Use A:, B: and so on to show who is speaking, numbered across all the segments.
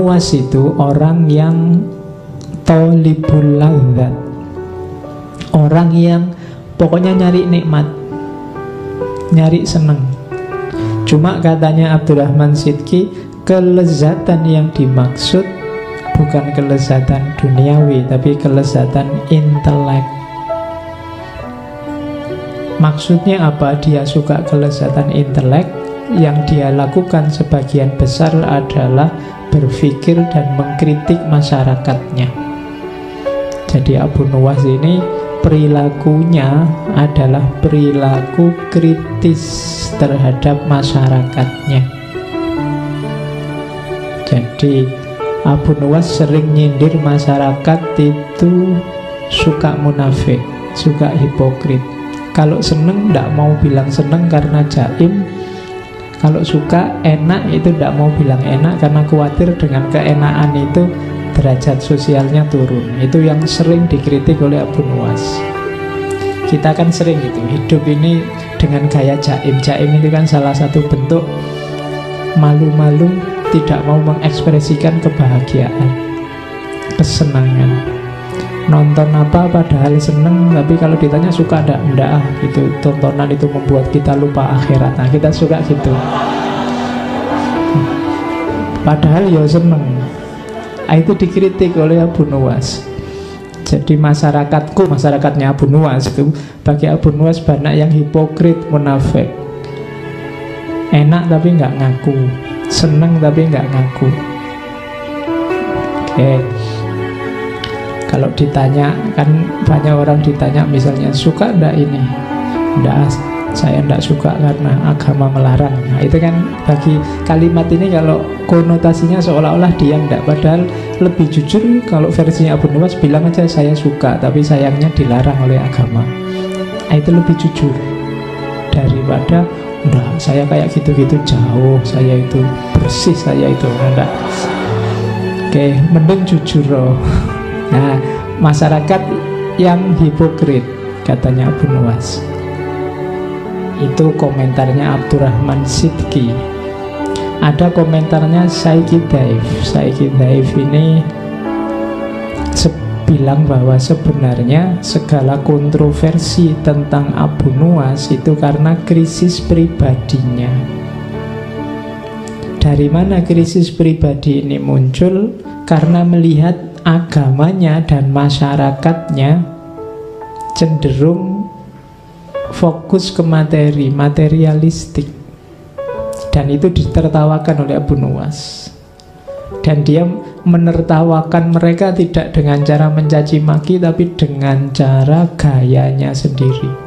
A: Nuwas itu orang yang tolibul ladzat, orang yang pokoknya nyari nikmat, nyari seneng. Cuma katanya Abdurrahman Sidki, kelezatan yang dimaksud bukan kelezatan duniawi, tapi kelezatan intelek. Maksudnya apa? Dia suka kelezatan intelek. Yang dia lakukan sebagian besar adalah berpikir dan mengkritik masyarakatnya. Jadi Abu Nuwas ini perilakunya adalah perilaku kritis terhadap masyarakatnya. Jadi Abu Nuwas sering nyindir masyarakat itu suka munafik, suka hipokrit. Kalau seneng tidak mau bilang seneng karena jaim. Kalau suka enak itu tidak mau bilang enak karena khawatir dengan keenakan itu derajat sosialnya turun. Itu yang sering dikritik oleh Abu Nuwas. Kita kan sering gitu, hidup ini dengan gaya jaim. Jaim itu kan salah satu bentuk malu-malu, tidak mau mengekspresikan kebahagiaan, kesenangan. Nonton apa padahal seneng, tapi kalau ditanya suka enggak gitu. Tontonan itu membuat kita lupa akhirat. Nah, kita suka gitu. Padahal ya seneng. Itu dikritik oleh Abu Nuwas. Jadi masyarakatku, masyarakatnya Abu Nuwas itu, bagi Abu Nuwas banyak yang hipokrit, munafik. Enak tapi nggak ngaku, seneng tapi nggak ngaku. Oke. Kalau ditanya, kan banyak orang ditanya misalnya, suka enggak ini? Enggak, saya enggak suka karena agama melarang. Nah itu kan bagi kalimat ini kalau konotasinya seolah-olah dia enggak. Padahal lebih jujur kalau versinya Abu Nuwas bilang aja saya suka, tapi sayangnya dilarang oleh agama. Nah itu lebih jujur daripada enggak, saya kayak gitu-gitu jauh, saya itu bersih, saya itu enggak. Oke, mending jujur loh. Nah, masyarakat yang hipokrit katanya Abu Nuwas. Itu komentarnya Abdurrahman Sidki. Ada komentarnya Saiki Daif. Saiki Daif ini bilang bahwa sebenarnya segala kontroversi tentang Abu Nuwas itu karena krisis pribadinya. Dari mana krisis pribadi ini muncul? Karena melihat agamanya dan masyarakatnya cenderung fokus ke materi, materialistik. Dan itu ditertawakan oleh Abu Nuwas. Dan dia menertawakan mereka tidak dengan cara mencaci maki, tapi dengan cara gayanya sendiri.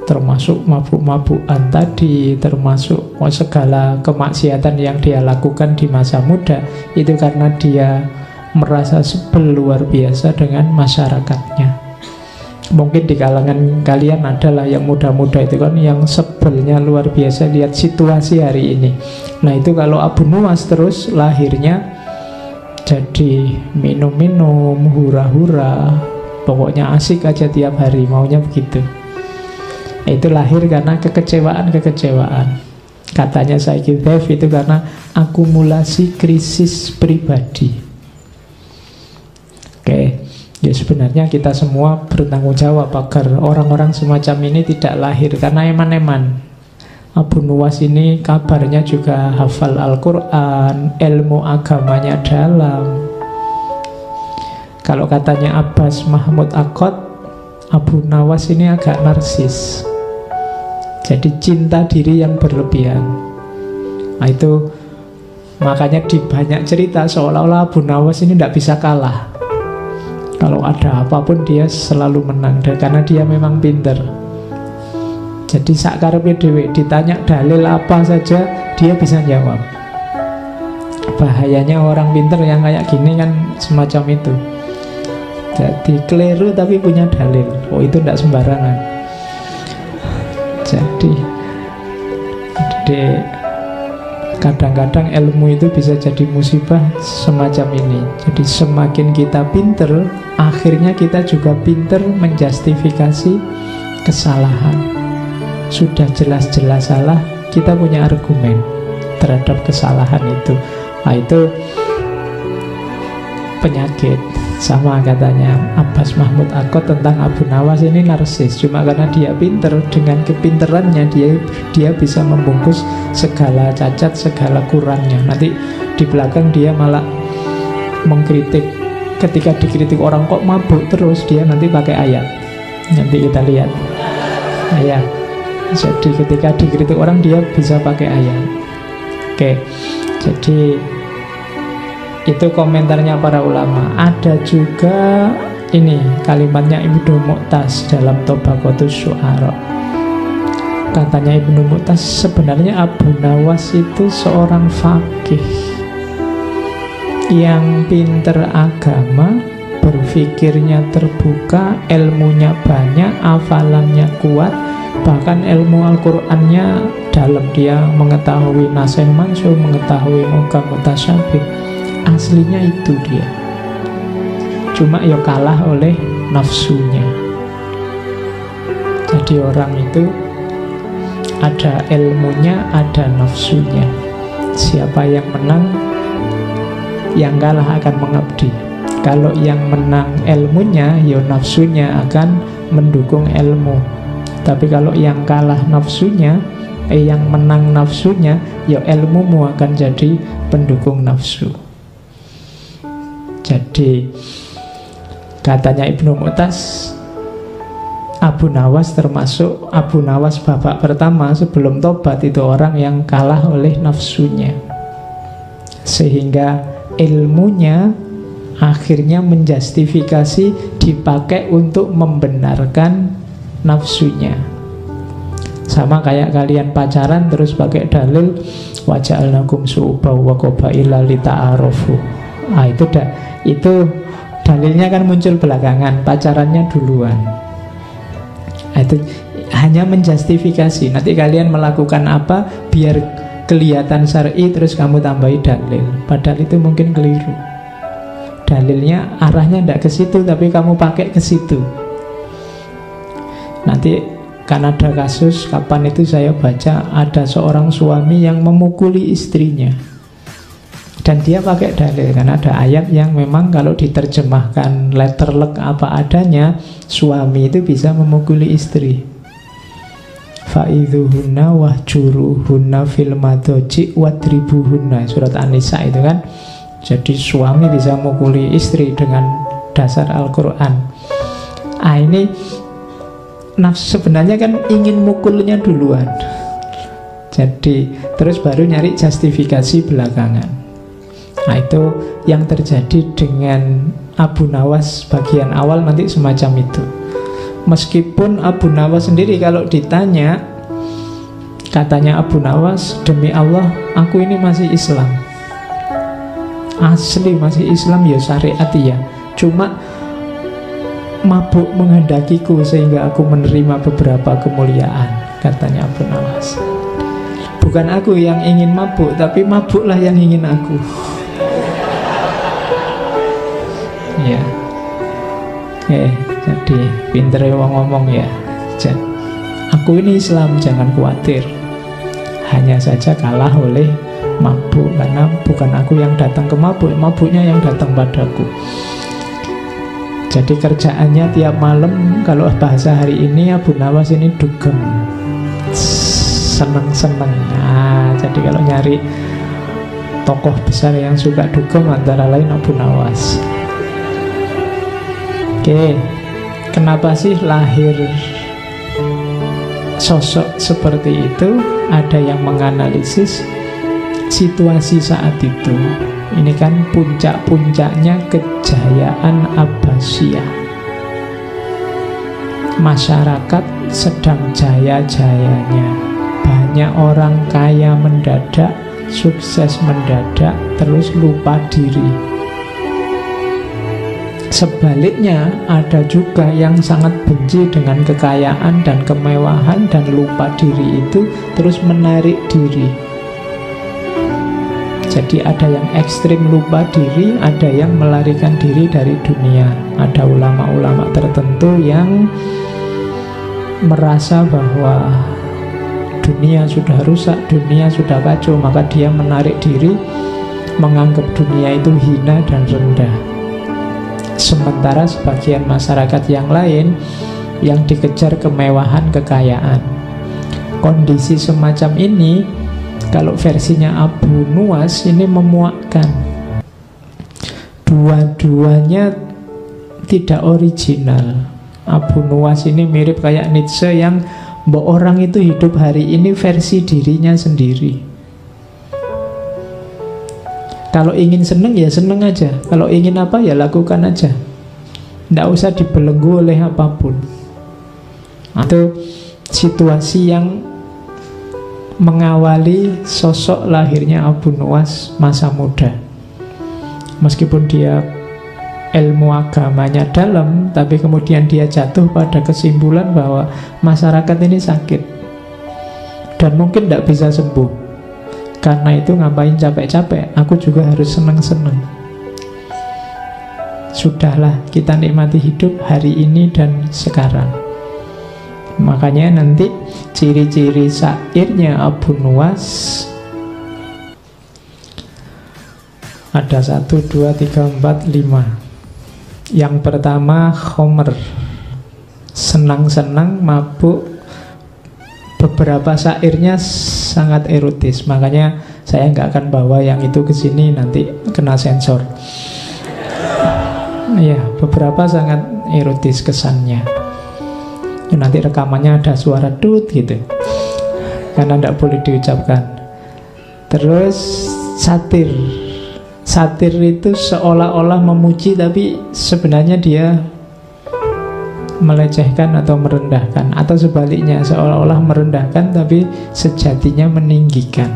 A: Termasuk mabuk-mabukan tadi, termasuk segala kemaksiatan yang dia lakukan di masa muda. Itu karena dia merasa sebel luar biasa dengan masyarakatnya. Mungkin di kalangan kalian adalah yang muda-muda itu kan yang sebelnya luar biasa lihat situasi hari ini. Nah itu kalau Abu Nuwas terus lahirnya jadi minum-minum, hura-hura, pokoknya asik aja tiap hari, maunya begitu. Itu lahir karena kekecewaan-kekecewaan. Katanya Saiki Dev itu karena akumulasi krisis pribadi. Oke, ya sebenarnya kita semua bertanggung jawab agar orang-orang semacam ini tidak lahir karena eman-eman. Abu Nuwas ini kabarnya juga hafal Al-Quran, ilmu agamanya dalam. Kalau katanya Abbas Mahmud Aqad, Abu Nuwas ini agak narsis. Jadi cinta diri yang berlebihan. Nah itu makanya di banyak cerita seolah-olah Abu Nuwas ini tidak bisa kalah. Kalau ada apapun dia selalu menang, karena dia memang pinter. Jadi sakarepe dhewe ditanya dalil apa saja dia bisa jawab. Bahayanya orang pinter yang kayak gini kan semacam itu. Jadi keliru tapi punya dalil. Oh itu tidak sembarangan. Jadi kadang-kadang ilmu itu bisa jadi musibah semacam ini. Jadi semakin kita pinter, akhirnya kita juga pinter menjustifikasi kesalahan. Sudah jelas-jelas salah, kita punya argumen terhadap kesalahan itu. Nah, itu penyakit. Sama katanya Abbas Mahmud Akkad tentang Abu Nawas, ini narsis. Cuma karena dia pinter, dengan kepinterannya dia bisa membungkus segala cacat, segala kurangnya. Nanti di belakang dia malah mengkritik. Ketika dikritik orang kok mabuk terus, dia nanti pakai ayat. Nanti kita lihat ayat. Jadi ketika dikritik orang, dia bisa pakai ayat. Oke, jadi itu komentarnya para ulama. Ada juga ini kalimatnya Ibnu Mu'taz dalam Tabaqatus Syu'ara. Katanya Ibnu Mu'taz, sebenarnya Abu Nawas itu seorang faqih yang pinter agama, berpikirnya terbuka, ilmunya banyak, hafalannya kuat, bahkan ilmu Al-Qur'annya dalam. Dia mengetahui nasikh mansukh, mengetahui muhkam mutasyabih. Aslinya itu dia, cuma ya kalah oleh nafsunya. Jadi orang itu ada ilmunya, ada nafsunya. Siapa yang menang, yang kalah akan mengabdi. Kalau yang menang ilmunya, ya nafsunya akan mendukung ilmu. Tapi kalau yang kalah nafsunya, yang menang nafsunya, ya ilmumu akan jadi pendukung nafsu. Jadi katanya Ibnu Mu'taz, Abu Nawas termasuk Abu Nawas babak pertama sebelum tobat itu orang yang kalah oleh nafsunya, sehingga ilmunya akhirnya menjustifikasi dipakai untuk membenarkan nafsunya. Sama kayak kalian pacaran terus pakai dalil waja'alnakum syu'uban wa qabaila lita'arafu. Itu dalilnya kan muncul belakangan, pacarannya duluan. Itu hanya menjustifikasi. Nanti kalian melakukan apa biar kelihatan syar'i, terus kamu tambahi dalil. Padahal itu mungkin keliru. Dalilnya arahnya tidak ke situ, tapi kamu pakai ke situ. Nanti kan ada kasus, kapan itu saya baca, ada seorang suami yang memukuli istrinya. Dan dia pakai dalil, karena ada ayat yang memang kalau diterjemahkan letterlek apa adanya, suami itu bisa memukuli istri. Fa'idhuhunna wahjuruhunna fil madoji wadribuhunna, surat An-Nisa itu kan. Jadi suami bisa memukuli istri dengan dasar Al-Quran. Ini nafsu sebenarnya kan ingin mukulnya duluan. Jadi terus baru nyari justifikasi belakangan. Nah itu yang terjadi dengan Abu Nawas bagian awal nanti semacam itu. Meskipun Abu Nawas sendiri kalau ditanya, katanya Abu Nawas, demi Allah aku ini masih Islam, asli masih Islam ya, syariat ya, cuma mabuk menghendakiku sehingga aku menerima beberapa kemuliaan, katanya Abu Nawas. Bukan aku yang ingin mabuk, tapi mabuklah yang ingin aku. Ya, jadi pinter wong ngomong ya. Aku ini Islam, jangan khawatir. Hanya saja kalah oleh mabuk, karena bukan aku yang datang ke mabuk, mabuknya yang datang padaku. Jadi kerjaannya tiap malam, kalau bahasa hari ini Abu Nawas ini dugem, seneng-seneng. Nah, jadi kalau nyari tokoh besar yang suka dugem antara lain Abu Nawas. Oke, kenapa sih lahir sosok seperti itu? Ada yang menganalisis situasi saat itu. Ini kan puncak-puncaknya kejayaan Abbasiyah. Masyarakat sedang jaya-jayanya. Banyak orang kaya mendadak, sukses mendadak, terus lupa diri. Sebaliknya, ada juga yang sangat benci dengan kekayaan dan kemewahan dan lupa diri itu, terus menarik diri. Jadi ada yang ekstrim lupa diri, ada yang melarikan diri dari dunia. Ada ulama-ulama tertentu yang merasa bahwa dunia sudah rusak, dunia sudah kacau, maka dia menarik diri menganggap dunia itu hina dan rendah. Sementara sebagian masyarakat yang lain yang dikejar kemewahan, kekayaan. Kondisi semacam ini, kalau versinya Abu Nuwas, ini memuakkan. Dua-duanya tidak original. Abu Nuwas ini mirip kayak Nietzsche yang mbok orang itu hidup hari ini versi dirinya sendiri. Kalau ingin seneng ya seneng aja, kalau ingin apa ya lakukan aja, tidak usah dibelenggu oleh apapun. Itu situasi yang mengawali sosok lahirnya Abu Nuwas masa muda. Meskipun dia ilmu agamanya dalam, tapi kemudian dia jatuh pada kesimpulan bahwa masyarakat ini sakit dan mungkin tidak bisa sembuh. Karena itu ngapain capek-capek, aku juga harus seneng-seneng. Sudahlah, kita nikmati hidup hari ini dan sekarang. Makanya nanti ciri-ciri syairnya Abu Nuwas ada 1, 2, 3, 4, 5. Yang pertama khomer, senang-senang, mabuk. Beberapa syairnya sangat erotis, makanya saya nggak akan bawa yang itu ke sini, nanti kena sensor. Ya, beberapa sangat erotis kesannya. Nanti rekamannya ada suara tut gitu, karena tidak boleh diucapkan. Terus satir. Satir itu seolah-olah memuji, tapi sebenarnya dia melecehkan atau merendahkan, atau sebaliknya seolah-olah merendahkan tapi sejatinya meninggikan.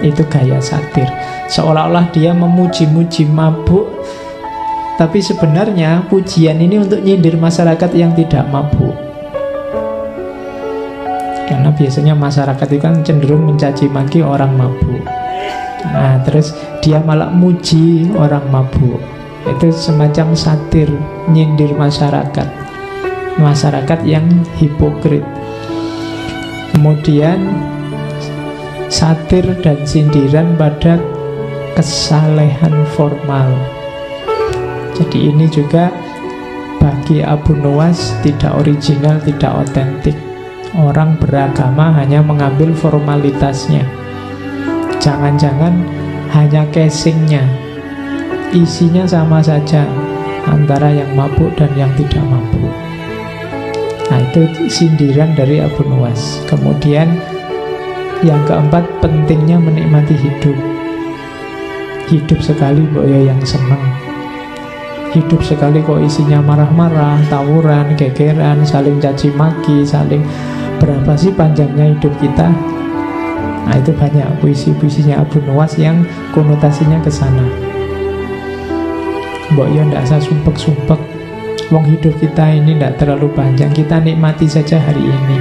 A: Itu gaya satir. Seolah-olah dia memuji-muji mabuk, tapi sebenarnya pujian ini untuk nyindir masyarakat yang tidak mabuk. Karena biasanya masyarakat itu kan cenderung mencaci maki orang mabuk. Nah, terus dia malah muji orang mabuk. Itu semacam satir, nyindir masyarakat yang hipokrit. Kemudian satir dan sindiran pada kesalehan formal. Jadi ini juga bagi Abu Nuwas tidak original, tidak otentik. Orang beragama hanya mengambil formalitasnya. Jangan-jangan hanya casingnya, isinya sama saja antara yang mabuk dan yang tidak mabuk. Nah, itu sindiran dari Abu Nuwas. Kemudian yang keempat, pentingnya menikmati hidup. Hidup sekali kok ya yang senang. Hidup sekali kok isinya marah-marah, tawuran, gegeran, saling caci maki, saling berapa sih panjangnya hidup kita? Nah, itu banyak puisi-puisinya Abu Nuwas yang konotasinya ke sana. Mbok yo ndak usah sumpek-sumpek. Wong hidup kita ini ndak terlalu panjang, kita nikmati saja hari ini.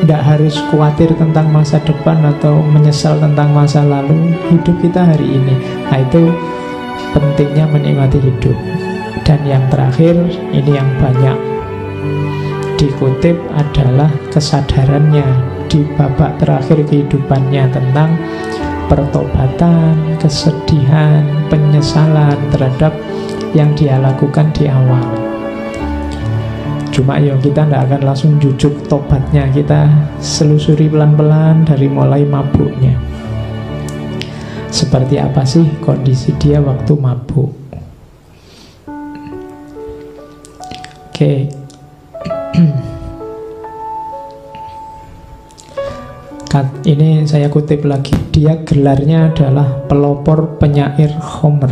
A: Ndak harus khawatir tentang masa depan atau menyesal tentang masa lalu. Hidup kita hari ini. Nah, itu pentingnya menikmati hidup. Dan yang terakhir, ini yang banyak dikutip adalah kesadarannya di babak terakhir kehidupannya tentang pertobatan, kesedihan, penyesalan terhadap yang dia lakukan di awal. Cuma ya kita tidak akan langsung jujuk tobatnya, kita selusuri pelan-pelan dari mulai mabuknya. Seperti apa sih kondisi dia waktu mabuk? Oke. Ini saya kutip lagi. Dia gelarnya adalah pelopor penyair Homer.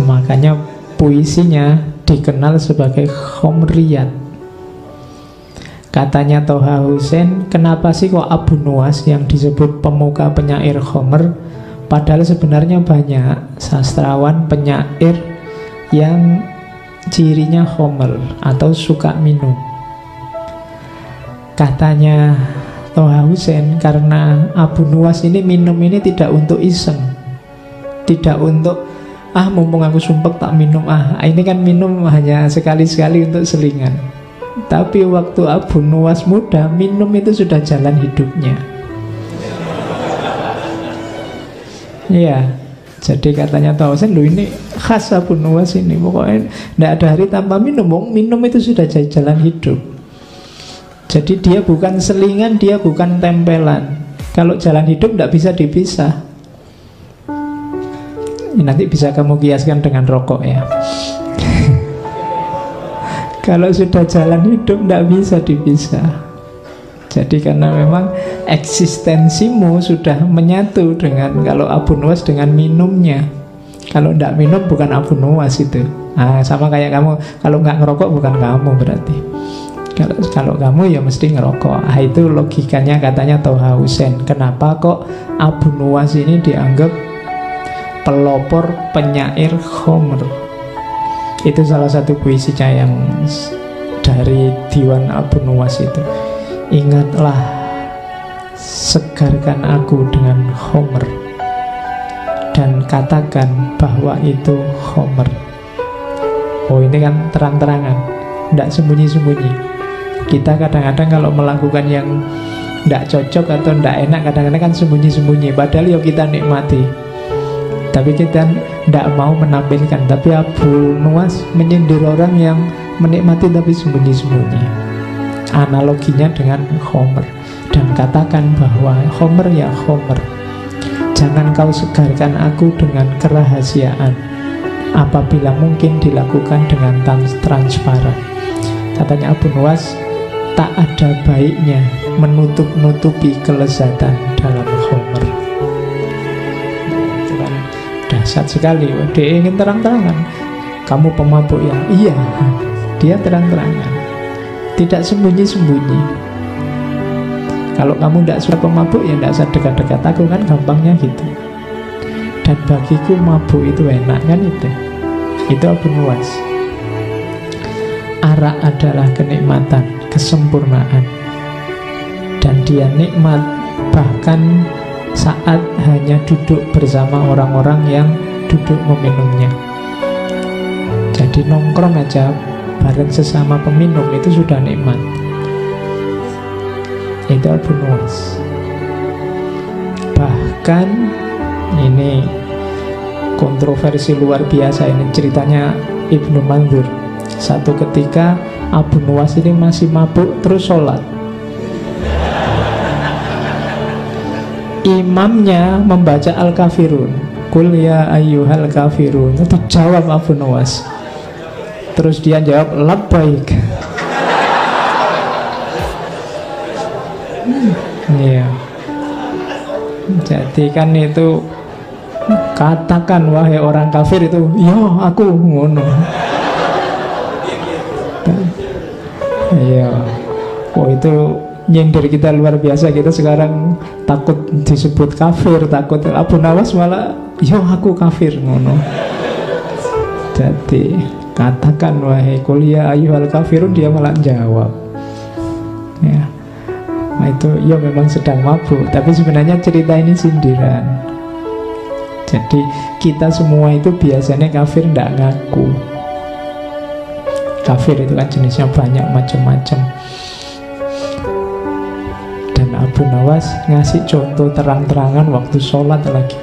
A: Makanya puisinya dikenal sebagai Homriyat. Katanya Toha Hussein, kenapa sih kok Abu Nuwas yang disebut pemuka penyair Homer? Padahal sebenarnya banyak sastrawan penyair yang cirinya Homer atau suka minum. Katanya Toha Hussein, karena Abu Nuwas ini minum ini tidak untuk iseng, tidak untuk mumpung aku sumpek tak minum, ini kan minum hanya sekali-sekali untuk selingan. Tapi waktu Abu Nuwas muda, minum itu sudah jalan hidupnya. Iya. Jadi katanya Tausen, lu ini khas Abu Nuwas ini, pokoknya tidak ada hari tanpa minum. Minum itu sudah jadi jalan hidup. Jadi dia bukan selingan, dia bukan tempelan. Kalau jalan hidup tidak bisa dipisah. Nanti bisa kamu kiaskan dengan rokok ya. Kalau sudah jalan hidup tidak bisa dipisah. Jadi karena memang eksistensimu sudah menyatu dengan, kalau Abu Nuwas dengan minumnya. Kalau tidak minum bukan Abu Nuwas itu. Nah, sama kayak kamu, kalau nggak ngerokok bukan kamu berarti. Kalau kamu ya mesti ngerokok. Nah, itu logikanya katanya Toha Hussein. Kenapa kok Abu Nuwas ini dianggap pelopor penyair Khomer? Itu salah satu puisinya yang dari Diwan Abu Nuwas itu. Ingatlah, segarkan aku dengan Khomer, dan katakan bahwa itu Khomer. Oh, ini kan terang-terangan, tidak sembunyi-sembunyi. Kita kadang-kadang kalau melakukan yang tidak cocok atau tidak enak, kadang-kadang kan sembunyi-sembunyi, padahal ya kita nikmati, tapi kita tidak mau menampilkan. Tapi Abu Nuwas menyindir orang yang menikmati tapi sembunyi-sembunyi. Analoginya dengan Khomer. Dan katakan bahwa Khomer ya Khomer, jangan kau segarkan aku dengan kerahasiaan, apabila mungkin dilakukan dengan transparan. Katanya Abu Nuwas, tak ada baiknya menutup-nutupi kelezatan dalam Khomer. Itu kan dahsyat sekali. Dia ingin terang-terangan, kamu pemabuk ya? Iya. Dia terang-terangan, tidak sembunyi-sembunyi. Kalau kamu tidak suka pemabuk, ya tidak usah dekat-dekat aku, kan gampangnya gitu. Dan bagiku mabuk itu enak, kan itu. Itu Abu Nuwas. Arak adalah kenikmatan, kesempurnaan. Dan dia nikmat bahkan saat hanya duduk bersama orang-orang yang duduk meminumnya. Jadi nongkrong aja bareng sesama peminum itu sudah nikmat. Itu Abu Nuwas. Bahkan ini kontroversi luar biasa, ini ceritanya Ibnu Mandzur. Satu ketika Abu Nuwas ini masih mabuk terus sholat. Imamnya membaca Al-Kafirun, Qul ya ayyuhal kafirun. Itu jawab Abu Nuwas. Terus dia jawab labbaik. Iya. Jadi kan itu, katakan wahai orang kafir itu, yo aku ngono. Iya. Oh, itu nyindir kita luar biasa. Kita sekarang takut disebut kafir, takut. Abu Nuwas malah yo aku kafir ngono. Jadi katakan wahai kuliah ayyuhal kafirun, dia malah jawab. Ya. Nah itu ya memang sedang mabuk, tapi sebenarnya cerita ini sindiran. Jadi kita semua itu biasanya kafir tidak ngaku. Kafir itu kan jenisnya banyak macam-macam. Dan Abu Nuwas ngasih contoh terang-terangan waktu sholat lagi.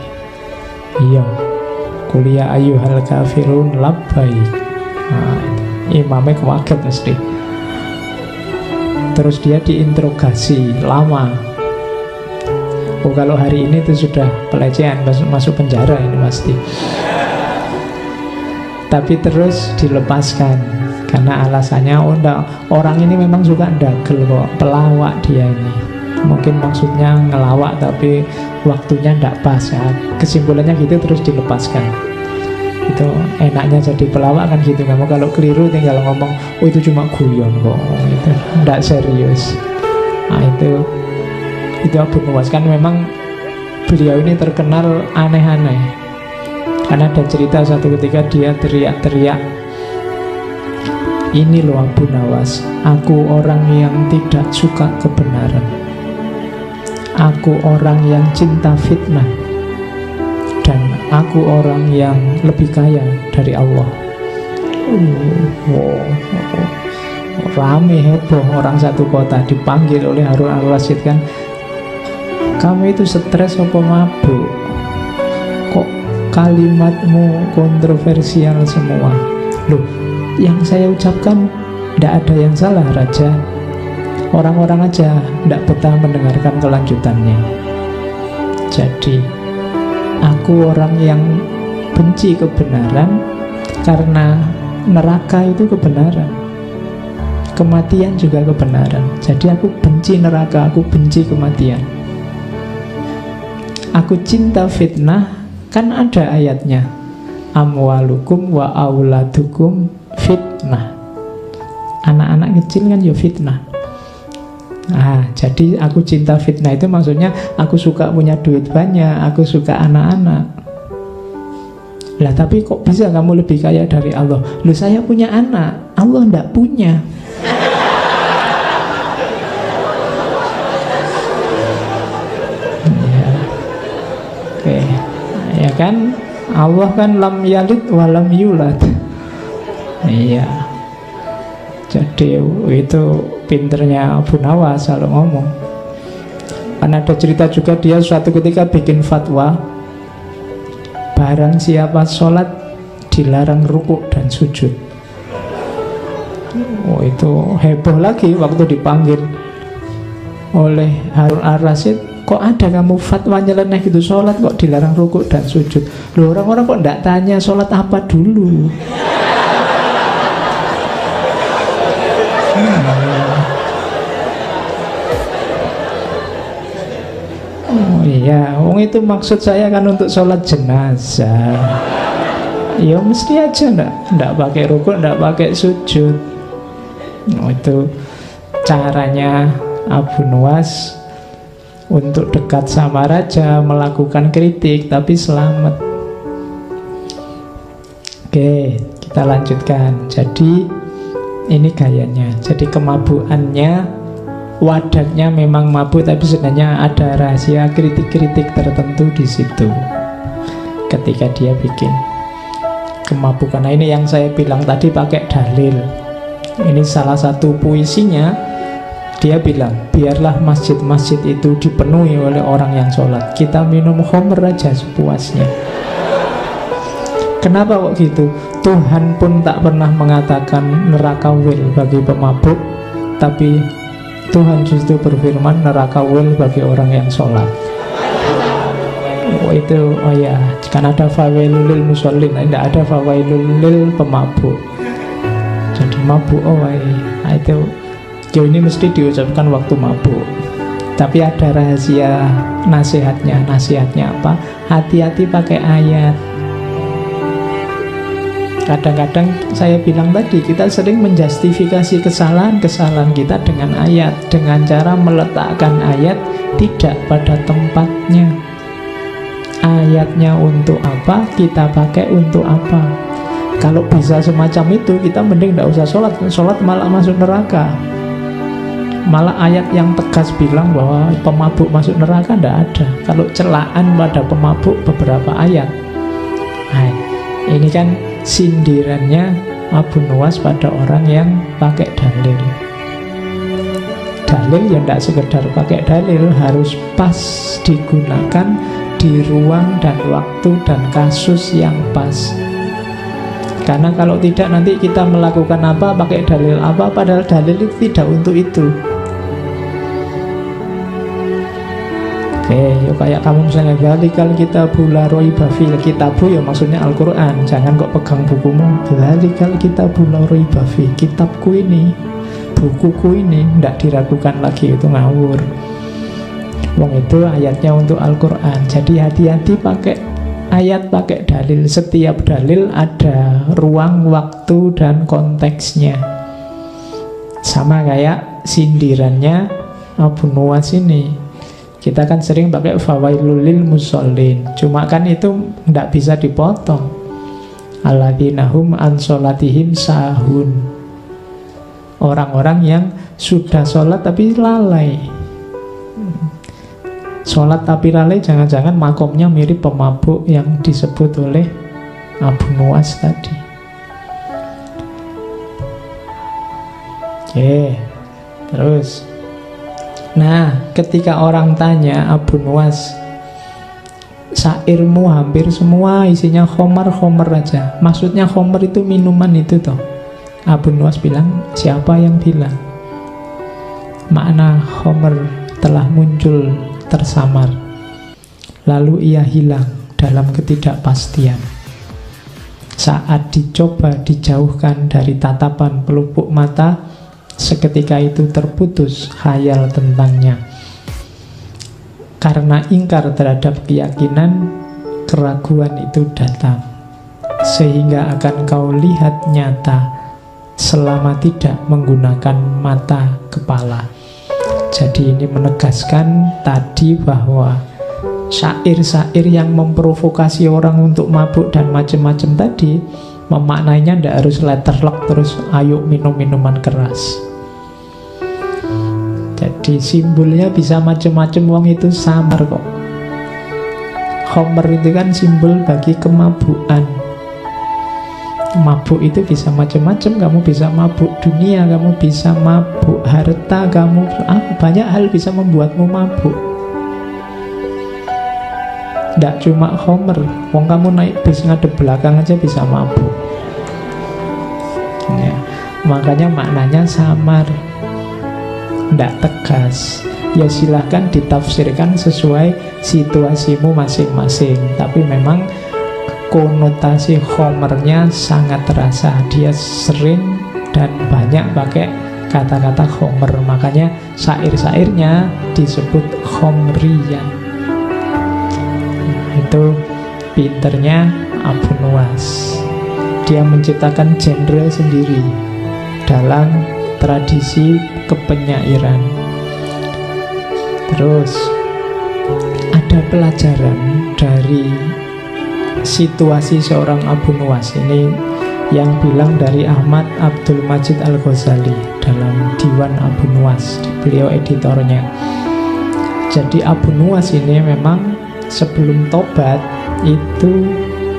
A: Iya, kuliah ayyuhal kafirun labbaik. Nah, imamnya kaget mesti. Terus dia diinterogasi lama. Oh, kalau hari ini itu sudah pelecehan, masuk penjara ini pasti. Tapi terus dilepaskan karena alasannya, oh enggak, orang ini memang suka dagel kok, pelawak dia ini. Mungkin maksudnya ngelawak tapi waktunya enggak pas ya. Kesimpulannya gitu, terus dilepaskan. Itu enaknya jadi pelawak kan gitu. Kamu kalau keliru tinggal ngomong, oh itu cuma guyon kok, itu enggak serius. Nah itu Abu Nuwas. Kan memang beliau ini terkenal aneh-aneh. Karena ada cerita satu ketika dia teriak-teriak, ini loh Abu Nuwas, aku orang yang tidak suka kebenaran, aku orang yang cinta fitnah, dan aku orang yang lebih kaya dari Allah. Rame heboh orang satu kota, dipanggil oleh Harun al-Rasyid kan, kamu itu stres apa mabuk? kalimatmu kontroversial semua. Loh, yang saya ucapkan tidak ada yang salah, Raja. Orang-orang aja tidak betah mendengarkan kelanjutannya. Jadi aku orang yang benci kebenaran, karena neraka itu kebenaran, kematian juga kebenaran. Jadi aku benci neraka, aku benci kematian. Aku cinta fitnah, kan ada ayatnya, amwalukum wa auladukum fitnah. Anak-anak kecil kan ya fitnah. Nah, jadi aku cinta fitnah itu maksudnya aku suka punya duit banyak, aku suka anak-anak. Lah tapi kok bisa kamu lebih kaya dari Allah? Loh, saya punya anak, Allah enggak punya. Ya. Oke. Ya kan, Allah kan lam yalid wa lam yulad. Iya. Jadi itu pinternya Abu Nawas kalau ngomong. Kan ada cerita juga, dia suatu ketika bikin fatwa, barang siapa sholat dilarang rukuk dan sujud. Oh, itu heboh lagi waktu dipanggil oleh Harun Ar-Rasyid. Kok ada kamu fatwa nyeleneh gitu, sholat kok dilarang rukuk dan sujud? Loh, orang-orang kok enggak tanya sholat apa dulu? Oh iya, itu maksud saya kan untuk sholat jenazah. Ya mesti aja ndak pakai rukuk, ndak pakai sujud. Oh, itu caranya Abu Nuwas untuk dekat sama raja, melakukan kritik tapi selamat. Oke, kita lanjutkan. Jadi ini gayanya. Jadi kemabukannya, wadahnya memang mabuk, tapi sebenarnya ada rahasia kritik-kritik tertentu di situ ketika dia bikin kemabukan. Nah, ini yang saya bilang tadi pakai dalil. Ini salah satu puisinya. Dia bilang, biarlah masjid-masjid itu dipenuhi oleh orang yang sholat, kita minum khamr aja sepuasnya. Kenapa kok gitu? Tuhan pun tak pernah mengatakan neraka wil bagi pemabuk, tapi Tuhan justru berfirman neraka wil bagi orang yang sholat. Oh itu, oh ya, kan ada fawailul lil musallin, tidak ada fawailul lil pemabuk. Jadi mabuk, nah itu, yo ini mesti diucapkan waktu mabuk. Tapi ada rahasia nasihatnya. Nasihatnya apa? Hati-hati pakai ayat. Kadang-kadang saya bilang tadi, kita sering menjustifikasi kesalahan-kesalahan kita dengan ayat, dengan cara meletakkan ayat tidak pada tempatnya. Ayatnya untuk apa, kita pakai untuk apa. Kalau bisa semacam itu, kita mending tidak usah sholat. Sholat malah masuk neraka. Malah ayat yang tegas bilang bahwa pemabuk masuk neraka tidak ada. Kalau celaan pada pemabuk beberapa ayat. Nah, ini kan sindirannya Abu Nuwas pada orang yang pakai dalil. Dalil yang tidak sekedar pakai dalil, harus pas digunakan di ruang dan waktu dan kasus yang pas. Karena kalau tidak, nanti kita melakukan apa, pakai dalil apa, padahal dalil itu tidak untuk itu. Yuk kayak kamu misalnya zalikal kitabu la raiba fil, kitabu ya maksudnya Al-Quran, jangan kok pegang bukumu. Zalikal kitabu la raiba fi, kitabku ini, bukuku ini, tidak diragukan lagi, itu ngawur. Wong itu ayatnya untuk Al-Quran. Jadi hati-hati pakai ayat, pakai dalil. Setiap dalil ada ruang, waktu, dan konteksnya. Sama kayak sindirannya Abu Nuwas ini. Kita kan sering pakai fawailul lil musallin, cuma kan itu tidak bisa dipotong. Alladzina hum an sholatihim sahun, orang-orang yang sudah sholat tapi lalai. Sholat tapi lalai, jangan-jangan makomnya mirip pemabuk yang disebut oleh Abu Nuwas tadi. Oke, terus. Nah, ketika orang tanya Abu Nuwas, syairmu hampir semua isinya khomer aja. Maksudnya khomer itu minuman itu toh. Abu Nuwas bilang, siapa yang bilang makna khomer telah muncul tersamar, lalu ia hilang dalam ketidakpastian. Saat dicoba dijauhkan dari tatapan pelupuk mata, seketika itu terputus khayal tentangnya. Karena ingkar terhadap keyakinan, keraguan itu datang, sehingga akan kau lihat nyata selama tidak menggunakan mata kepala. Jadi ini menegaskan tadi bahwa syair-syair yang memprovokasi orang untuk mabuk dan macam-macam tadi, memaknainya tidak harus letterlock terus ayo minum minuman keras. Jadi simbolnya bisa macam-macam, wong itu samar kok. Khomer itu kan simbol bagi kemabukan. Mabuk itu bisa macam-macam. Kamu bisa mabuk dunia, kamu bisa mabuk harta, kamu banyak hal bisa membuatmu mabuk. Tidak cuma khomer. Wong kamu naik bis ngadep belakang aja bisa mabuk ya. Makanya maknanya samar, tidak tegas. Ya silahkan ditafsirkan sesuai situasimu masing-masing. Tapi memang konotasi khomernya sangat terasa. Dia sering dan banyak pakai kata-kata khomer. Makanya syair-syairnya disebut khomriyan. Itu pinternya Abu Nuwas. Dia menciptakan genre sendiri dalam tradisi kepenyairan. Terus ada pelajaran dari situasi seorang Abu Nuwas ini yang bilang dari Ahmad Abdul Majid Al-Ghazali dalam Diwan Abu Nuwas, beliau editornya. Jadi Abu Nuwas ini memang sebelum tobat itu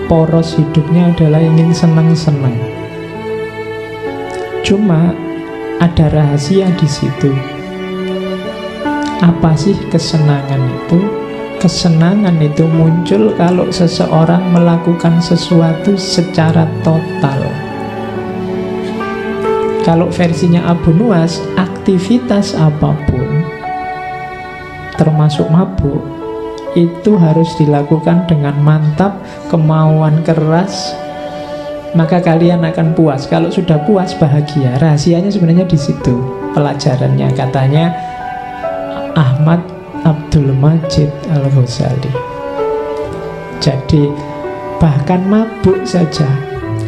A: poros hidupnya adalah ingin senang-senang. Cuma ada rahasia di situ. Apa sih kesenangan itu? Kesenangan itu muncul kalau seseorang melakukan sesuatu secara total. Kalau versinya Abu Nuwas, aktivitas apapun termasuk mabuk itu harus dilakukan dengan mantap, kemauan keras, maka kalian akan puas. Kalau sudah puas, bahagia. Rahasianya sebenarnya di situ. Pelajarannya katanya Ahmad Abdul Majid Al-Ghazali. Jadi bahkan mabuk saja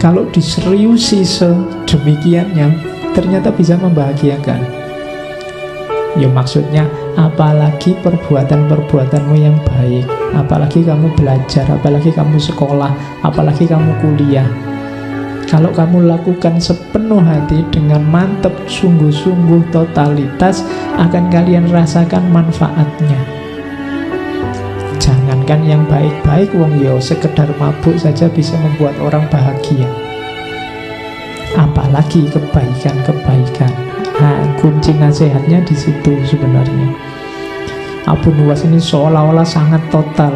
A: kalau diseriusi sedemikiannya ternyata bisa membahagiakan. Ya maksudnya apalagi perbuatan-perbuatanmu yang baik, apalagi kamu belajar, apalagi kamu sekolah, apalagi kamu kuliah. Kalau kamu lakukan sepenuh hati dengan mantap, sungguh-sungguh, totalitas, akan kalian rasakan manfaatnya. Jangankan yang baik-baik, wong yo sekedar mabuk saja bisa membuat orang bahagia. Apalagi kebaikan-kebaikan. Nah, kunci nasihatnya di situ sebenarnya. Abu Nuwas ini seolah-olah sangat total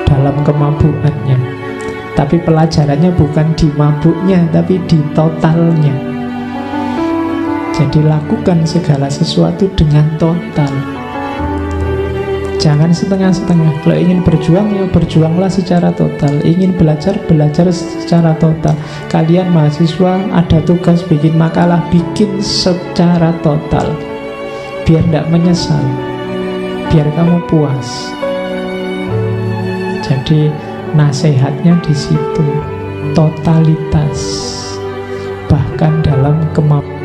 A: dalam kemabukannya. Tapi pelajarannya bukan di mabuknya, tapi di totalnya. Jadi lakukan segala sesuatu dengan total. Jangan setengah-setengah. Kalau ingin berjuang, ya berjuanglah secara total. Ingin belajar, belajar secara total. Kalian mahasiswa ada tugas bikin makalah, bikin secara total. Biar tidak menyesal, biar kamu puas. Jadi nasihatnya di situ, totalitas, bahkan dalam kemampuan.